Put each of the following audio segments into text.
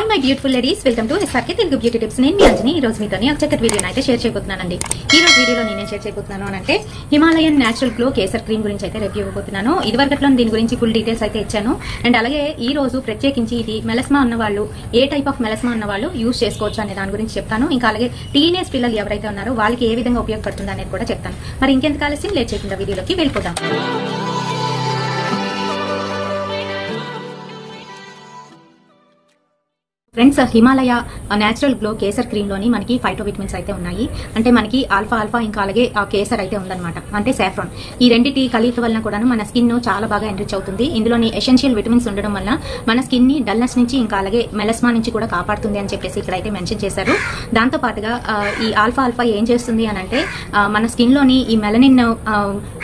Hi my beautiful ladies, welcome to SRK Telugu beauty tips. నేను మీ అంజని. ఈ రోజు మీతో ఒక చక్కటి వీడియోని అయితే షేర్ చేయబోతున్నానండి. ఈ రోజు వీడియోలో నేనేం షేర్ చేయబోతున్నాను అంటే Himalayan natural glow kesar cream గురించి అయితే రివ్యూ ఇవ్వబోతున్నాను. ఇదివరకట్లో దీని గురించి ఫుల్ డీటెయిల్స్ అయితే ఇచ్చాను. అండ్ అలాగే ఈ రోజు ప్రత్యేకించి ఇది మెలస్మా ఉన్న వాళ్ళు, ఏ టైప్ ఆఫ్ మెలస్మా ఉన్న వాళ్ళు యూజ్ చేసుకోవచ్చు అనే దాని గురించి చెప్తాను. ఇంకా అలాగే టీనేజ్ పిల్లలు ఎవరైతే ఉన్నారో వాళ్ళకి ఏ విధంగా ఉపయోగపడుతుంది అనేది కూడా చెప్తాను. మరి ఇంకెంత ఆలస్యం లేట్ చేయకుండా వీడియోలోకి వెళ్ళిపోదాం. Friends, Himalaya natural glow kesar cream లోని మనకి ఫైటో విటమిన్స్ అయితే ఉన్నాయి. అంటే మనకి ఆల్ఫా ఇంకా అలాగే కేసర్ అయితే ఉందన్నమాట, అంటే సాఫ్రాన్. ఈ రెండింటి కలయిక వలన కూడా మన స్కిన్ చాలా బాగా ఎన్రిచ్ అవుతుంది. ఇందులోని ఎసెన్షియల్ విటమిన్స్ ఉండడం వల్ల మన స్కిన్ ని డల్నెస్ నుంచి ఇంకా అలాగే మెలస్మా నుంచి కూడా కాపాడుతుంది అని చెప్పేసి ఇక్కడైతే మెన్షన్ చేశారు. దాంతో పాటుగా ఈ ఆల్ఫా ఏం చేస్తుంది అని అంటే మన స్కిన్ లోని ఈ మెలనిన్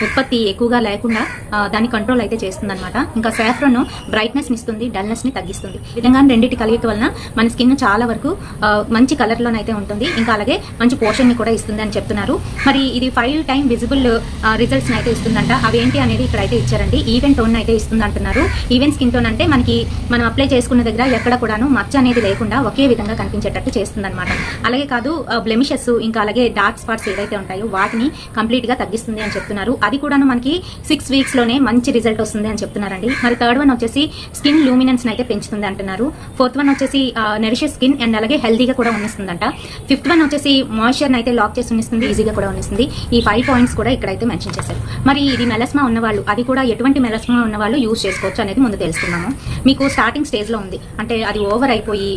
ఉత్పత్తి ఎక్కువగా లేకుండా దాన్ని కంట్రోల్ అయితే చేస్తుంది అనమాట. ఇంకా సాఫ్రాన్ బ్రైట్నెస్ ఇస్తుంది, డల్నెస్ ని తగ్గిస్తుంది. ఈ విధంగా రెండింటి కలయిక వలన మన స్కిన్ చాలా వరకు మంచి కలర్ లోనైతే ఉంటుంది. ఇంకా అలాగే మంచి పోషన్ ని కూడా ఇస్తుంది అని చెప్తున్నారు. మరి ఇది 5 టైమ్ విజిబుల్ రిజల్ట్స్ అయితే ఇస్తుందంట. అవి ఏంటి అనేది ఇక్కడైతే ఇచ్చారండి. ఈవెన్ టోన్ అయితే ఇస్తుంది అంటున్నారు. ఈవెన్ స్కిన్ టోన్ అంటే మనకి మనం అప్లై చేసుకున్న దగ్గర ఎక్కడ కూడాను మచ్చ అనేది లేకుండా ఒకే విధంగా కనిపించేటట్టు చేస్తుంది అనమాట. అలాగే కాదు, బ్లెమిషెస్ ఇంకా అలాగే డార్క్ స్పాట్స్ ఏవైతే ఉంటాయో వాటిని కంప్లీట్ గా తగ్గిస్తుంది అని చెప్తున్నారు. అది కూడాను మనకి 6 వీక్స్ లోనే మంచి రిజల్ట్ వస్తుంది అని చెప్తున్నారండి. మరి థర్డ్ వన్ వచ్చేసి స్కిన్ లూమినెన్స్ అయితే పెంచుతుంది అంటున్నారు. ఫోర్త్ వన్ వచ్చేసి నరిషెస్ స్కిన్ అండ్ అలాగే హెల్దీగా కూడా ఉన్నిస్తుందంట. ఫిఫ్త్ వన్ వచ్చేసి మాయిశ్చర్ అయితే లాక్ చేసి ఉన్నిస్తుంది, ఈజీగా కూడా ఉన్నిస్తుంది. ఈ 5 పాయింట్స్ కూడా ఇక్కడైతే మెన్షన్ చేశారు. మరి ఇది మెలస్మా ఉన్నవాళ్ళు, అది కూడా ఎటువంటి మెలస్మా ఉన్నవాళ్ళు యూజ్ చేసుకోవచ్చు అనేది ముందు తెలుసుకున్నాము. మీకు స్టార్టింగ్ స్టేజ్ లో ఉంది అంటే అది ఓవర్ అయిపోయి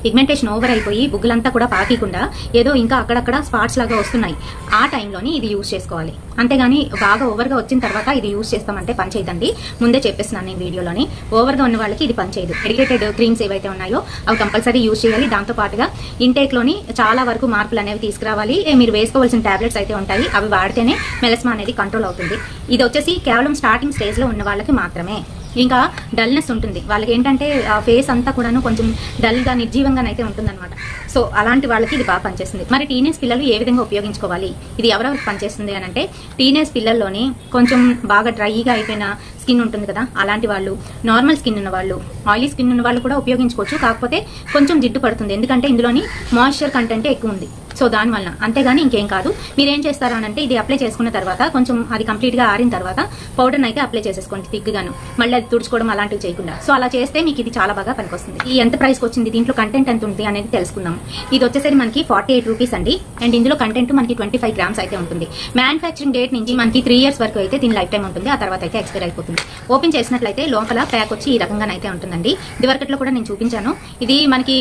పిగ్మెంటేషన్ ఓవర్ అయిపోయి బుగ్గులంతా కూడా పాకకుండా ఏదో ఇంకా అక్కడక్కడ స్పాట్స్ లాగా వస్తున్నాయి, ఆ టైంలోని ఇది యూజ్ చేసుకోవాలి. అంతేగాని బాగా ఓవర్ గా వచ్చిన తర్వాత ఇది యూజ్ చేస్తామంటే పని చేయదండి. ముందే చెప్పేస్తున్నాను నేను వీడియోలోని. ఓవర్ గా ఉన్న వాళ్ళకి ఇది పని చేయదు. డెడికేటెడ్ క్రీమ్స్ ఏవైతే ఉన్నాయో అవి కంపల్సరీ యూజ్ చేయాలి. దాంతో పాటుగా ఇంటేక్ లోని చాలా వరకు మార్పులు అనేవి తీసుకురావాలి. మీరు వేసుకోవాల్సిన టాబ్లెట్స్ అయితే ఉంటాయి, అవి వాడితేనే మెలస్మా అనేది కంట్రోల్ అవుతుంది. ఇది వచ్చేసి కేవలం స్టార్టింగ్ స్టేజ్ లో ఉన్న వాళ్ళకి మాత్రమే. ఇంకా డల్నెస్ ఉంటుంది వాళ్ళకి, ఏంటంటే ఫేస్ అంతా కూడాను కొంచెం డల్ గా నిర్జీవంగానైతే ఉంటుంది అనమాట. సో అలాంటి వాళ్ళకి ఇది బాగా పనిచేస్తుంది. మరి టీనేజ్ పిల్లలు ఏ విధంగా ఉపయోగించుకోవాలి, ఇది ఎవరెవరికి పనిచేస్తుంది అని అంటే టీనేజ్ పిల్లల్లోని కొంచెం బాగా డ్రైగా అయిపోయిన స్కిన్ ఉంటుంది కదా, అలాంటి వాళ్ళు, నార్మల్ స్కిన్ ఉన్న వాళ్ళు, ఆయిలీ స్కిన్ ఉన్న వాళ్ళు కూడా ఉపయోగించుకోవచ్చు. కాకపోతే కొంచెం జిడ్డు పడుతుంది, ఎందుకంటే ఇందులోని మాయిశ్చర్ కంటెంట్ ఎక్కువ ఉంది. సో దానివల్ల, అంతేగాని ఇంకేం కాదు. మీరేం చేస్తారు అని అంటే ఇది అప్లై చేసుకున్న తర్వాత కొంచెం అది కంప్లీట్ గా ఆరిన తర్వాత పౌడర్ అయితే అప్లై చేసేసుకోండి తిగ్గాను, మళ్ళీ అది తుడుచుకోవడం అలాంటివి చేయకుండా. సో అలా చేస్తే మీకు ఇది చాలా బాగా పనికొస్తుంది. ఈ ఎంత ప్రైస్ వచ్చింది, దీంట్లో కంటెంట్ ఎంత ఉంది అనేది తెలుసుకుందాం. ఇది వచ్చేసరికి మనకి 48 రూపీస్ అండి. అండ్ ఇందులో కంటెంట్ మనకి 25 గ్రామ్స్ అయితే ఉంటుంది. మ్యానుఫ్యాక్చరింగ్ డేట్ నుంచి మనకి 3 years వరకు అయితే దీని లైఫ్ టైం ఉంటుంది. ఆ తర్వాత అయితే ఎక్స్పైర్ అయిపోతుంది. ఓపెన్ చేసినట్లయితే లోపల ప్యాక్ వచ్చి ఈ రకంగా అయితే ఉంటుందండి. ఇది వరకట్లో కూడా నేను చూపించాను. ఇది మనకి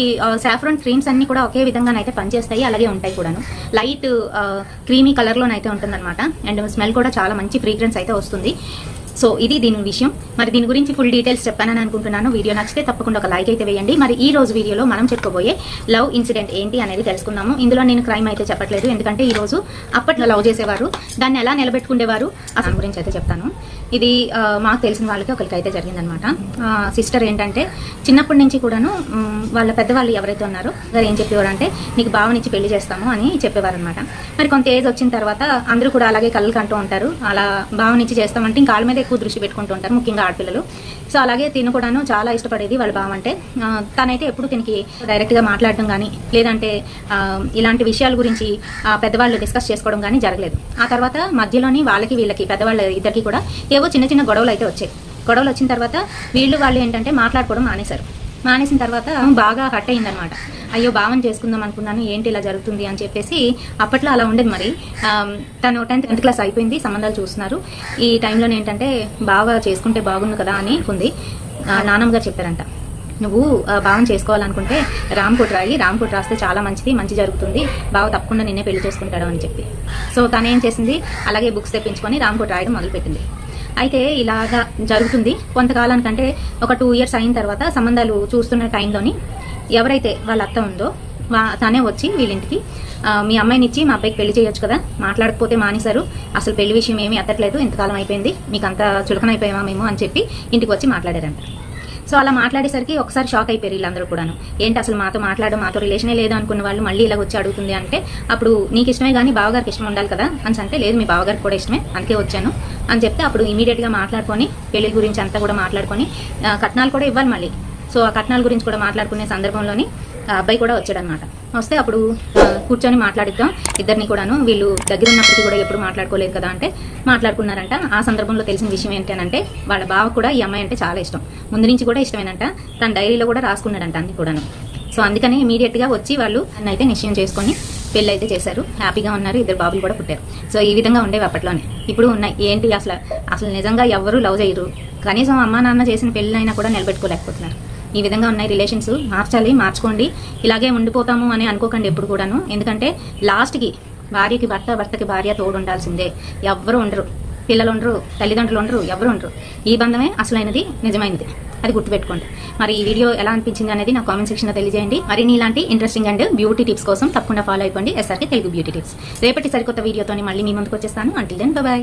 సాఫ్రాన్ క్రీమ్స్ అన్ని కూడా ఒకే విధంగా అయితే పనిచేస్తాయి, అలాగే ఉంటాయి కూడాను. లైట్ క్రీమీ కలర్ లోనైతే ఉంటుంది అనమాట. అండ్ స్మెల్ కూడా చాలా మంచి ఫ్రీగ్రెన్స్ అయితే వస్తుంది. సో ఇది దీని విషయం. మరి దీని గురించి ఫుల్ డీటెయిల్స్ చెప్పానని అనుకుంటున్నాను. వీడియో నచ్చితే తప్పకుండా ఒక లైక్ అయితే వేయండి. మరి ఈ రోజు వీడియోలో మనం చెప్పుకోబోయే లవ్ ఇన్సిడెంట్ ఏంటి అనేది తెలుసుకుందాము. ఇందులో నేను క్రైమ్ అయితే చెప్పట్లేదు, ఎందుకంటే ఈ రోజు అప్పట్లో లవ్ చేసేవారు, దాన్ని ఎలా నిలబెట్టుకునేవారు దాని గురించి అయితే చెప్తాను. ఇది మాకు తెలిసిన వాళ్ళకి ఒకరికి అయితే జరిగిందనమాట. సిస్టర్ ఏంటంటే చిన్నప్పటి నుంచి కూడాను వాళ్ళ పెద్దవాళ్ళు ఎవరైతే ఉన్నారో వారు ఏం చెప్పేవారు అంటే నీకు భావనిచ్చి పెళ్లి చేస్తాము అని చెప్పేవారు అనమాట. మరి కొంత ఏజ్ వచ్చిన తర్వాత అందరూ కూడా అలాగే కళ్ళు కంటూ ఉంటారు. అలా భావనిచ్చి చేస్తామంటే ఇంకా వాళ్ళ మీద ఎక్కువ దృష్టి పెట్టుకుంటూ ఉంటారు, ముఖ్యంగా ఆడపిల్లలు. సో అలాగే తిను కూడాను చాలా ఇష్టపడేది వాళ్ళ బావ అంటే. తనైతే ఎప్పుడు తినికి డైరెక్ట్ గా మాట్లాడడం కానీ లేదంటే ఇలాంటి విషయాల గురించి పెద్దవాళ్ళు డిస్కస్ చేసుకోవడం కానీ జరగలేదు. ఆ తర్వాత మధ్యలోని వాళ్ళకి వీళ్ళకి పెద్దవాళ్ళ ఇద్దరికి కూడా ఏవో చిన్న గొడవలు అయితే వచ్చాయి. గొడవలు వచ్చిన తర్వాత వాళ్ళు ఏంటంటే మాట్లాడుకోవడం మానేశారు. మానేసిన తర్వాత బాగా హర్ట్ అయిందనమాట. అయ్యో భావం చేసుకుందాం అనుకున్నాను, ఏంటి ఇలా జరుగుతుంది అని చెప్పేసి. అప్పట్లో అలా ఉండేది. మరి తను 10th క్లాస్ అయిపోయింది, సంబంధాలు చూస్తున్నారు. ఈ టైంలో ఏంటంటే బాగా చేసుకుంటే బాగుంది కదా అని ఉంది. నానమ్మ గారు చెప్పారంట, నువ్వు భావం చేసుకోవాలనుకుంటే రామ్కోట్ రాయి, రామ్కోట్ రాస్తే చాలా మంచి జరుగుతుంది, బావ తప్పకుండా నిన్నే పెళ్లి చేసుకుంటాడు అని చెప్పి. సో తను ఏం చేసింది, అలాగే బుక్స్ తెప్పించుకొని రామ్కోట్ రాయడం మొదలుపెట్టింది. అయితే ఇలాగా జరుగుతుంది. కొంతకాలానికంటే ఒక 2 years అయిన తర్వాత సంబంధాలు చూస్తున్న టైంలోని ఎవరైతే వాళ్ళ అత్త ఉందో తనే వచ్చి వీళ్ళింటికి మీ అమ్మాయిని ఇచ్చి మా అబ్బాయికి పెళ్లి చేయొచ్చు కదా, మాట్లాడకపోతే మానేశారు, అసలు పెళ్లి విషయం ఏమీ ఎత్తట్లేదు, ఇంతకాలం అయిపోయింది, మీకు అంత చులకనైపోయామా మేము అని చెప్పి ఇంటికి వచ్చి మాట్లాడారంట. సో అలా మాట్లాడేసరికి ఒకసారి షాక్ అయిపోయారు వీళ్ళందరూ కూడాను. ఏంటి అసలు మాతో మాతో రిలేషనే లేదు అనుకున్న వాళ్ళు మళ్ళీ ఇలా వచ్చి అడుగుతుంది అంటే, అప్పుడు నీకు ఇష్టమే కానీ బావగారికి ఇష్టం ఉండాలి కదా అని అంటే, లేదు మీ బావగారికి కూడా ఇష్టమే అందుకే వచ్చాను అని చెప్తే అప్పుడు ఇమీడియట్ గా మాట్లాడుకొని పెళ్లి గురించి అంతా కూడా మాట్లాడుకొని కట్నాలు కూడా ఇవ్వాలి మళ్ళీ. సో ఆ కట్నాల గురించి కూడా మాట్లాడుకునే సందర్భంలోని ఆ అబ్బాయి కూడా వచ్చాడనమాట. వస్తే అప్పుడు కూర్చొని మాట్లాడిద్దాం ఇద్దరిని కూడాను, వీళ్ళు దగ్గర ఉన్నప్పటికీ కూడా ఎప్పుడు మాట్లాడుకోలేదు కదా అంటే మాట్లాడుకున్నారంట. ఆ సందర్భంలో తెలిసిన విషయం ఏంటంటే వాళ్ళ బావ కూడా ఈ అమ్మాయి అంటే చాలా ఇష్టం, ముందు నుంచి కూడా ఇష్టమేనంట. తన డైరీలో కూడా రాసుకున్నాడంట అన్ని కూడాను. సో అందుకని ఇమీడియట్ గా వచ్చి వాళ్ళు అయితే నిశ్చయం చేసుకొని పెళ్లి అయితే చేశారు. హ్యాపీగా ఉన్నారు, 2 బాబులు కూడా పుట్టారు. సో ఈ విధంగా ఉండేవి అప్పట్లోనే. ఇప్పుడు ఉన్నాయి ఏంటి అసలు నిజంగా ఎవరు లవ్ చేయరు, కనీసం అమ్మా నాన్న చేసిన పెళ్ళైనా కూడా నిలబెట్టుకోలేకపోతున్నారు. ఈ విధంగా ఉన్నాయి రిలేషన్స్. మార్చుకోండి. ఇలాగే ఉండిపోతాము అని అనుకోకండి ఎప్పుడు కూడాను. ఎందుకంటే లాస్ట్కి భార్యకి భర్త, భర్తకి భార్య తోడు ఉండాల్సిందే. ఎవ్వరు ఉండరు, పిల్లలు ఉండరు, తల్లిదండ్రులు ఉండరు, ఎవరు ఉండరు. ఈ బంధమే అసలైనది, నిజమైనది. అది గుర్తుపెట్టుకోండి. మరి ఈ వీడియో ఎలా అనిపించింది అనేది నా కామెంట్ సెక్షన్ లో తెలియజేయండి. మరి ఇలాంటి ఇంట్రెస్టింగ్ అండ్ బ్యూటీ టిప్స్ కోసం తప్పకుండా ఫాలో అయిపోండి SRK తెలుగు బ్యూటీ టిప్స్. రేపటి సరికొత్త వీడియోతో మళ్ళీ మీ ముందుకు వచ్చేస్తాను. Until then by.